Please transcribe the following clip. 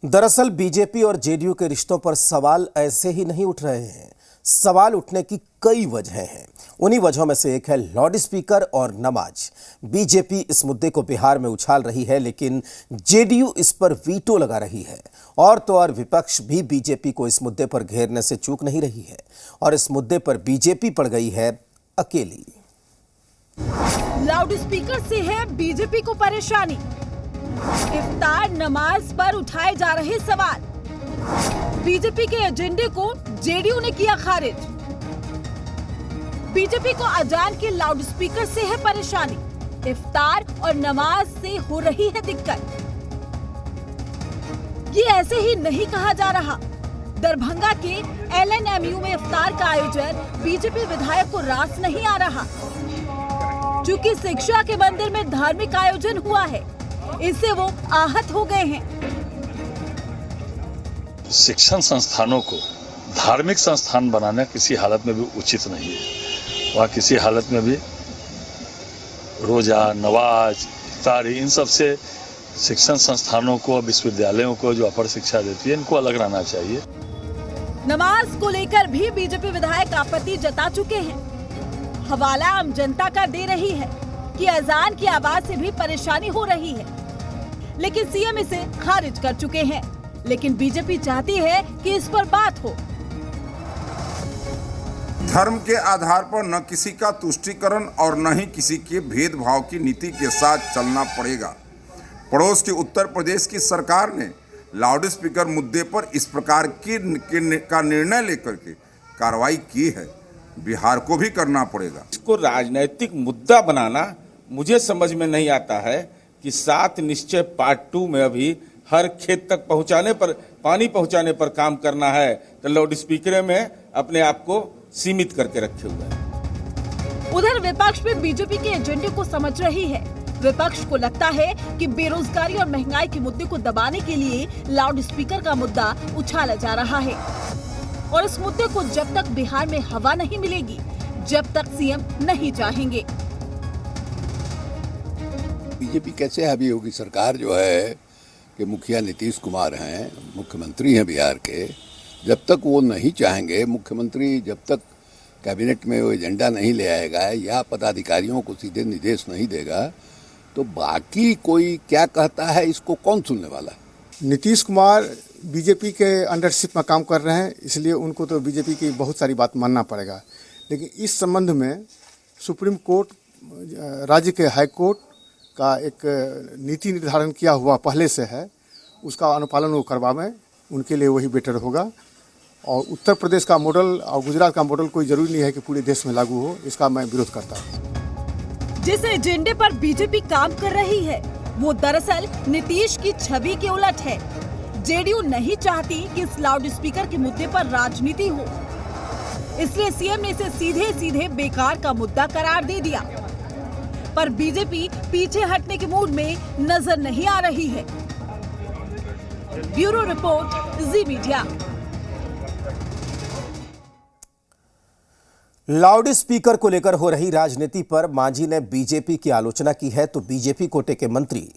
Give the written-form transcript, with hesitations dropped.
दरअसल बीजेपी और जेडीयू के रिश्तों पर सवाल ऐसे ही नहीं उठ रहे हैं। सवाल उठने की कई वजहें हैं। उन्हीं वजहों में से एक है लाउड स्पीकर और नमाज। बीजेपी इस मुद्दे को बिहार में उछाल रही है, लेकिन जेडीयू इस पर वीटो लगा रही है। और तो और विपक्ष भी बीजेपी को इस मुद्दे पर घेरने से चूक नहीं रही है और इस मुद्दे पर बीजेपी पड़ गई है अकेली। लाउड स्पीकर से है बीजेपी को परेशानी। इफ्तार नमाज पर उठाए जा रहे सवाल। बीजेपी के एजेंडे को जेडीयू ने किया खारिज। बीजेपी को अजान के लाउड स्पीकर से है परेशानी। इफ्तार और नमाज से हो रही है दिक्कत। ये ऐसे ही नहीं कहा जा रहा। दरभंगा के एलएनएमयू में इफ्तार का आयोजन बीजेपी विधायक को रास नहीं आ रहा। चूंकि शिक्षा के मंदिर में धार्मिक आयोजन हुआ है, इससे वो आहत हो गए हैं। शिक्षण संस्थानों को धार्मिक संस्थान बनाना किसी हालत में भी उचित नहीं है। वहाँ किसी हालत में भी रोजा, नवाज, इफ्तारी, इन सब से शिक्षण संस्थानों को, विश्वविद्यालयों को जो अपर शिक्षा देती है, इनको अलग रहना चाहिए। नमाज को लेकर भी बीजेपी विधायक आपत्ति जता चुके हैं। हवाला आम जनता का दे रही है कि अजान की आवाज से भी परेशानी हो रही है, लेकिन सीएम इसे खारिज कर चुके हैं। लेकिन बीजेपी चाहती है कि इस पर बात हो। धर्म के आधार पर न किसी का तुष्टीकरण और न ही किसी के भेदभाव की नीति के साथ चलना पड़ेगा। पड़ोस के उत्तर प्रदेश की सरकार ने लाउड स्पीकर मुद्दे पर इस प्रकार का निर्णय लेकर के कार्रवाई की है। बिहार को भी करना पड़ेगा। इसको राजनीतिक मुद्दा बनाना मुझे समझ में नहीं आता है कि 7 निश्चय पार्ट 2 में अभी हर खेत तक पहुंचाने पर, पानी पहुंचाने पर काम करना है, तो लाउड स्पीकर में अपने आप को सीमित करके रखे हुए हैं। उधर विपक्ष भी बीजेपी के एजेंडे को समझ रही है। विपक्ष को लगता है कि बेरोजगारी और महंगाई के मुद्दे को दबाने के लिए लाउड स्पीकर का मुद्दा उछाला जा रहा है और इस मुद्दे को जब तक बिहार में हवा नहीं मिलेगी, जब तक सीएम नहीं चाहेंगे। बीजेपी कैसे हावी होगी? सरकार जो है कि मुखिया नीतीश कुमार हैं, मुख्यमंत्री हैं बिहार के, जब तक वो नहीं चाहेंगे, मुख्यमंत्री जब तक कैबिनेट में वो एजेंडा नहीं ले आएगा या पदाधिकारियों को सीधे निर्देश नहीं देगा, तो बाकी कोई क्या कहता है इसको कौन सुनने वाला है? नीतीश कुमार बीजेपी के अंडरशिप में काम कर रहे हैं, इसलिए उनको तो बीजेपी की बहुत सारी बात मानना पड़ेगा। लेकिन इस संबंध में सुप्रीम कोर्ट, राज्य के हाई कोर्ट का एक नीति निर्धारण किया हुआ पहले से है, उसका अनुपालन वो करवाएं, उनके लिए वही बेटर होगा। और उत्तर प्रदेश का मॉडल और गुजरात का मॉडल कोई जरूरी नहीं है कि पूरे देश में लागू हो, इसका मैं विरोध करता हूँ। जिस एजेंडे पर बीजेपी काम कर रही है, वो दरअसल नीतीश की छवि के उलट है। जेडीयू नहीं चाहती कि इस लाउड स्पीकर के मुद्दे पर राजनीति हो, इसलिए सीएम ने इसे सीधे सीधे बेकार का मुद्दा करार दे दिया। पर बीजेपी पीछे हटने के मूड में नजर नहीं आ रही है। ब्यूरो रिपोर्ट, जी मीडिया। लाउड स्पीकर को लेकर हो रही राजनीति पर मांझी ने बीजेपी की आलोचना की है, तो बीजेपी कोटे के मंत्री